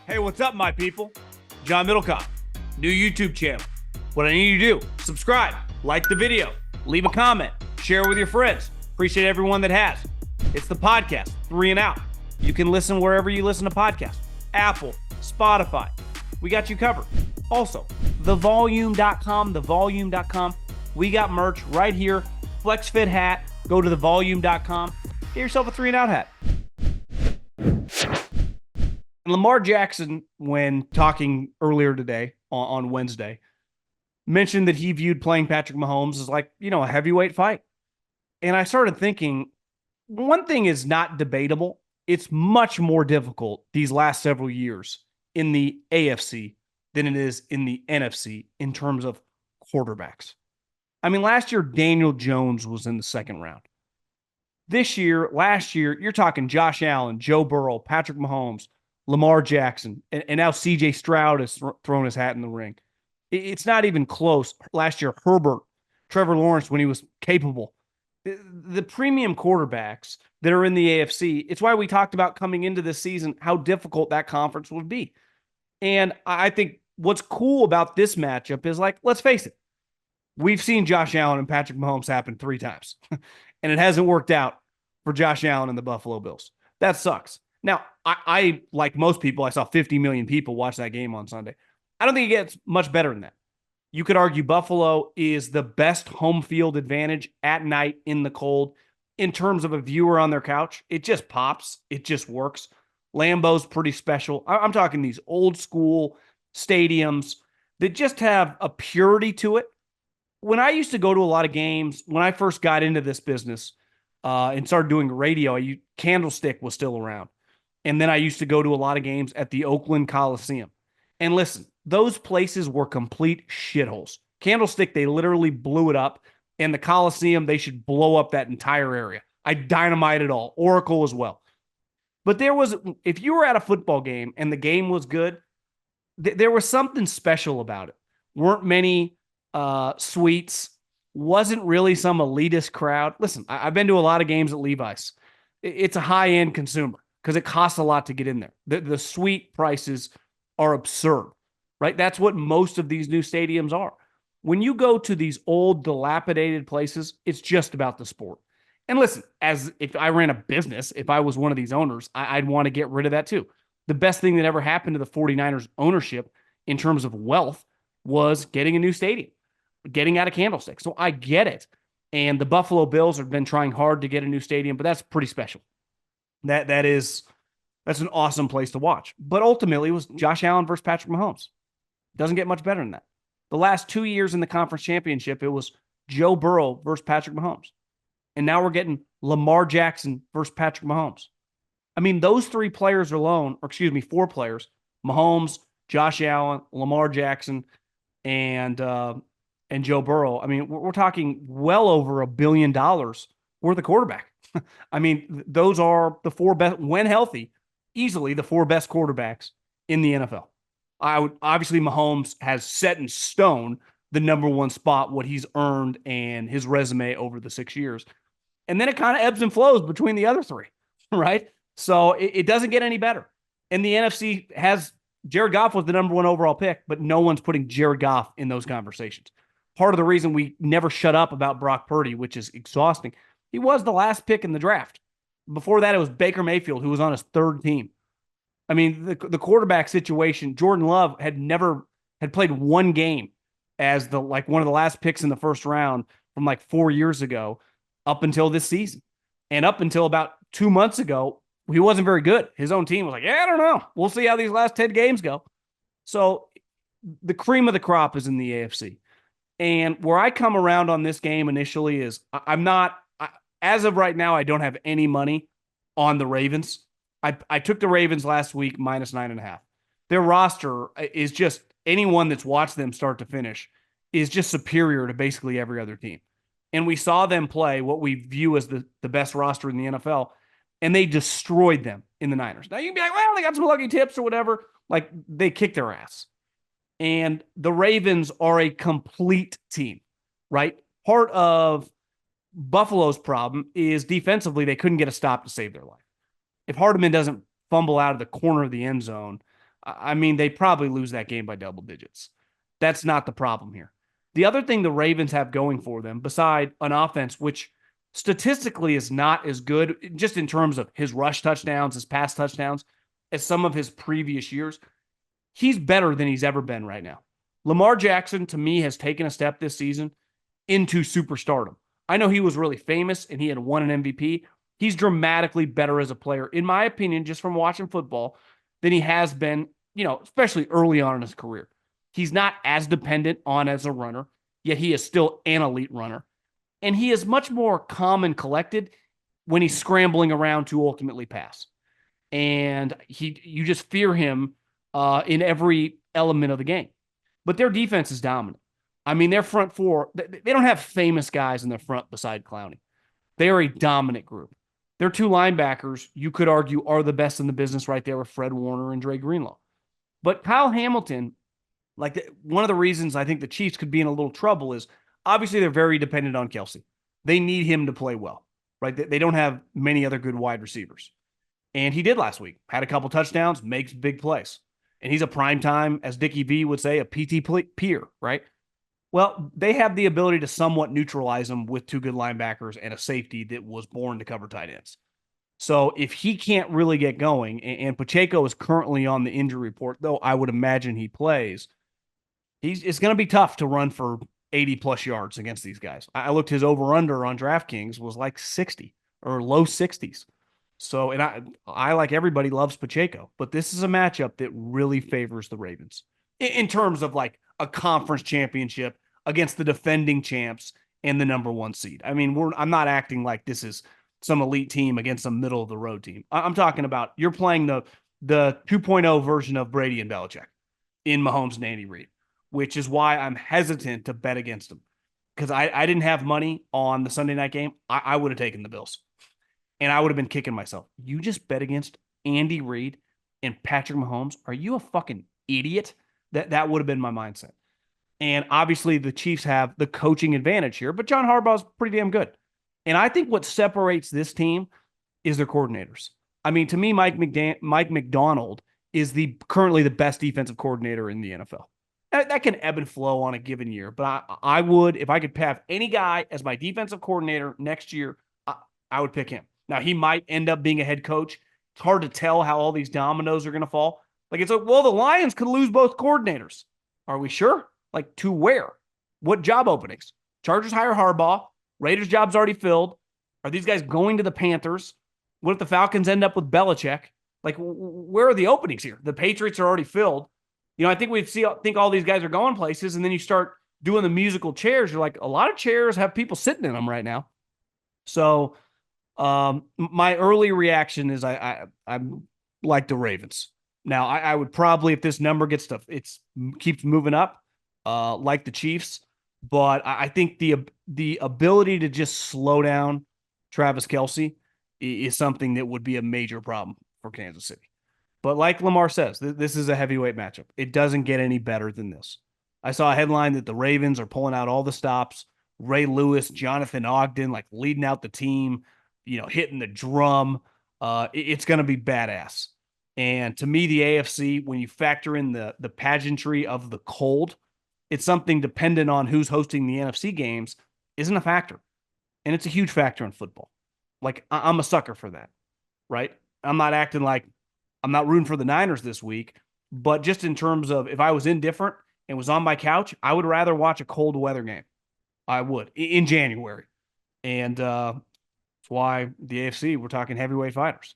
Hey, what's up, my people? John Middlekauff, new YouTube channel. What I need you to do, subscribe, like the video, leave a comment, share with your friends. Appreciate everyone that has. It's the podcast, 3 and Out. You can listen wherever you listen to podcasts. Apple, Spotify. We got you covered. Also, thevolume.com. We got merch right here. FlexFit hat. Go to thevolume.com. Get yourself a 3 and Out hat. Lamar Jackson, when talking earlier today on Wednesday, mentioned that he viewed playing Patrick Mahomes as like, a heavyweight fight. And I started thinking, one thing is not debatable. It's much more difficult these last several years in the AFC than it is in the NFC in terms of quarterbacks. I mean, last year, Daniel Jones was in the second round. Last year, you're talking Josh Allen, Joe Burrow, Patrick Mahomes, Lamar Jackson, and now C.J. Stroud has thrown his hat in the ring. It's not even close. Last year, Herbert, Trevor Lawrence, when he was capable. The premium quarterbacks that are in the AFC, it's why we talked about coming into this season how difficult that conference would be. And I think what's cool about this matchup is, like, let's face it, we've seen Josh Allen and Patrick Mahomes happen 3 times, and it hasn't worked out for Josh Allen and the Buffalo Bills. That sucks. Now, I like most people, I saw 50 million people watch that game on Sunday. I don't think it gets much better than that. You could argue Buffalo is the best home field advantage at night in the cold in terms of a viewer on their couch. It just pops. It just works. Lambeau's pretty special. I'm talking these old school stadiums that just have a purity to it. When I used to go to a lot of games, when I first got into this business and started doing radio, Candlestick was still around. And then I used to go to a lot of games at the Oakland Coliseum. And listen, those places were complete shitholes. Candlestick, they literally blew it up. And the Coliseum, they should blow up that entire area. I dynamite it all. Oracle as well. But if you were at a football game and the game was good, there was something special about it. Weren't many suites. Wasn't really some elitist crowd. Listen, I've been to a lot of games at Levi's. It's a high-end consumer because it costs a lot to get in there. The suite prices are absurd, right? That's what most of these new stadiums are. When you go to these old, dilapidated places, it's just about the sport. And listen, as if I ran a business, if I was one of these owners, I'd want to get rid of that too. The best thing that ever happened to the 49ers ownership in terms of wealth was getting a new stadium, getting out of Candlestick. So I get it. And the Buffalo Bills have been trying hard to get a new stadium, but that's pretty special. That's an awesome place to watch. But ultimately, it was Josh Allen versus Patrick Mahomes. Doesn't get much better than that. The last 2 years in the conference championship, it was Joe Burrow versus Patrick Mahomes. And now we're getting Lamar Jackson versus Patrick Mahomes. I mean, those 4 players, Mahomes, Josh Allen, Lamar Jackson, and Joe Burrow. I mean, we're talking well over $1 billion worth of quarterback. I mean, those are the 4 best, when healthy, easily the 4 best quarterbacks in the NFL. Obviously, Mahomes has set in stone the number 1 spot, what he's earned and his resume over the 6 years. And then it kind of ebbs and flows between the other 3, right? So it doesn't get any better. And the NFC has Jared Goff was the number 1 overall pick, but no one's putting Jared Goff in those conversations. Part of the reason we never shut up about Brock Purdy, which is exhausting, he was the last pick in the draft. Before that, it was Baker Mayfield, who was on his 3rd team. I mean, the quarterback situation, Jordan Love had played 1 game as one of the last picks in the first round from 4 years ago up until this season. And up until about 2 months ago, he wasn't very good. His own team was like, I don't know. We'll see how these last 10 games go. So the cream of the crop is in the AFC. And where I come around on this game initially is as of right now, I don't have any money on the Ravens. I took the Ravens last week -9.5. Their roster is just, anyone that's watched them start to finish is just superior to basically every other team. And we saw them play what we view as the best roster in the NFL, and they destroyed them in the Niners. Now you can be like, well, they got some lucky tips or whatever. They kicked their ass. And the Ravens are a complete team, right? Part of Buffalo's problem is defensively, they couldn't get a stop to save their life. If Hardeman doesn't fumble out of the corner of the end zone, I mean, they probably lose that game by double digits. That's not the problem here. The other thing the Ravens have going for them, beside an offense, which statistically is not as good, just in terms of his rush touchdowns, his pass touchdowns, as some of his previous years, he's better than he's ever been right now. Lamar Jackson, to me, has taken a step this season into superstardom. I know he was really famous and he had won an MVP. He's dramatically better as a player, in my opinion, just from watching football, than he has been, especially early on in his career. He's not as dependent on as a runner, yet he is still an elite runner. And he is much more calm and collected when he's scrambling around to ultimately pass. And you just fear him in every element of the game. But their defense is dominant. I mean, their front four, they don't have famous guys in their front beside Clowney. They are a dominant group. Their two linebackers, you could argue, are the best in the business right there with Fred Warner and Dre Greenlaw. But Kyle Hamilton, one of the reasons I think the Chiefs could be in a little trouble is obviously they're very dependent on Kelsey. They need him to play well, right? They don't have many other good wide receivers. And he did last week. Had a couple touchdowns, makes big plays. And he's a primetime, as Dickie V would say, a PT peer, right? Well, they have the ability to somewhat neutralize him with two good linebackers and a safety that was born to cover tight ends. So if he can't really get going, and Pacheco is currently on the injury report, though I would imagine he plays, it's going to be tough to run for 80 plus yards against these guys. I looked, his over under on DraftKings was like 60 or low 60s. So, and I like everybody loves Pacheco, but this is a matchup that really favors the Ravens in terms of like a conference championship against the defending champs and the number one seed. I mean, I'm not acting like this is some elite team against some middle of the road team. I'm talking about you're playing the 2.0 version of Brady and Belichick in Mahomes and Andy Reid, which is why I'm hesitant to bet against them, because I didn't have money on the Sunday night game. I would have taken the Bills. And I would have been kicking myself. You just bet against Andy Reid and Patrick Mahomes. Are you a fucking idiot? That would have been my mindset. And obviously the Chiefs have the coaching advantage here, but John Harbaugh's pretty damn good. And I think what separates this team is their coordinators. I mean, to me, Mike Macdonald is currently the best defensive coordinator in the NFL. That can ebb and flow on a given year, but I would, if I could have any guy as my defensive coordinator next year, I would pick him. Now, he might end up being a head coach. It's hard to tell how all these dominoes are going to fall. Like, it's like, well, the Lions could lose both coordinators. Are we sure? Like, to where? What job openings? Chargers hire Harbaugh. Raiders' job's already filled. Are these guys going to the Panthers? What if the Falcons end up with Belichick? Like, where are the openings here? The Patriots are already filled. I think think all these guys are going places, and then you start doing the musical chairs. You're like, a lot of chairs have people sitting in them right now. So, my early reaction is I'm like the Ravens. Now, I would probably, if this number keeps moving up, like the Chiefs, but I think the ability to just slow down Travis Kelce is something that would be a major problem for Kansas City. But like Lamar says, this is a heavyweight matchup. It doesn't get any better than this. I saw a headline that the Ravens are pulling out all the stops. Ray Lewis, Jonathan Ogden, like leading out the team, hitting the drum. It's going to be badass. And to me, the AFC, when you factor in the pageantry of the cold, it's something dependent on who's hosting the NFC games, isn't a factor. And it's a huge factor in football. Like, I'm a sucker for that, right? I'm not acting like I'm not rooting for the Niners this week, but just in terms of if I was indifferent and was on my couch, I would rather watch a cold weather game. I would in January. And that's why the AFC, we're talking heavyweight fighters.